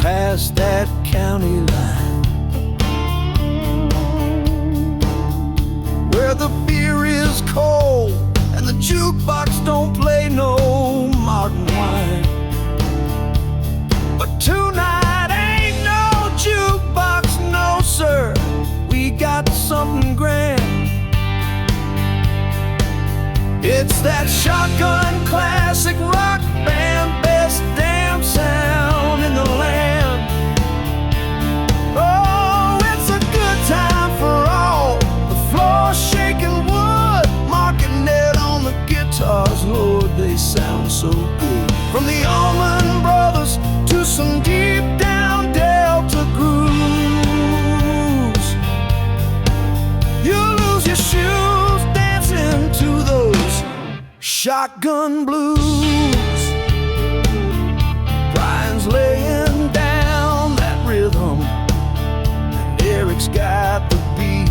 past that county line, where the beer is cold and the jukebox don't play no modern wine. But tonight ain't no jukebox, no sir, we got something grand. It's that shotgun classic rock band, best damn sound in the land. Oh, it's a good time for all, the floor shaking wood, Martinet on the guitars, Lord, they sound so good. From the Allman Brothers to some deep down Delta grooves, you lose your shoes dancing to those shotgun blues. Brian's laying down that rhythm, and Eric's got the beat.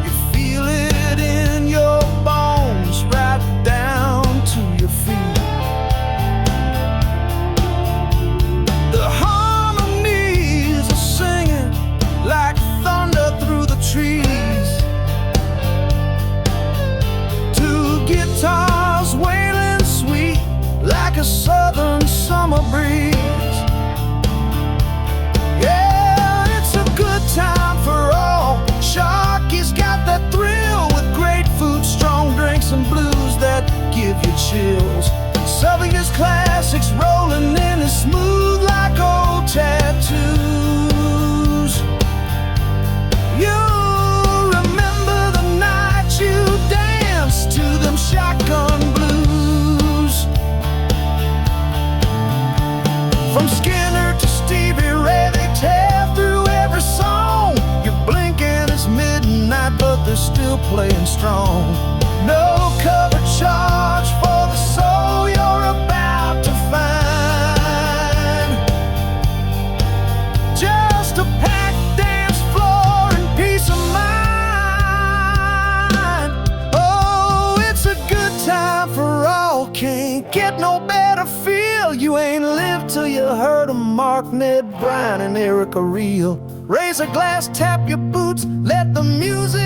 You feel it in your bones, right down to your feet. The harmonies are singing like thunder through the trees, guitars wailing sweet like a southern summer breeze. Yeah, it's a good time for all. Sharky's got that thrill with great food, strong drinks, and blues that give you chills. Southern his classics rolling in as smooth like old tattoos. You remember the night you danced to them shotgun blues. From Skinner to Stevie Ray, they tear through every song. You're blinking, it's midnight, but they're still playing strong. No cover charge for the soul you're about to find. Just a packed dance floor and peace of mind. Oh, it's a good time for all. Can't get no better feel. You ain't lived till you heard 'em. Mark, Ned, Brian, and Eric are real. Raise a glass, tap your boots, let the music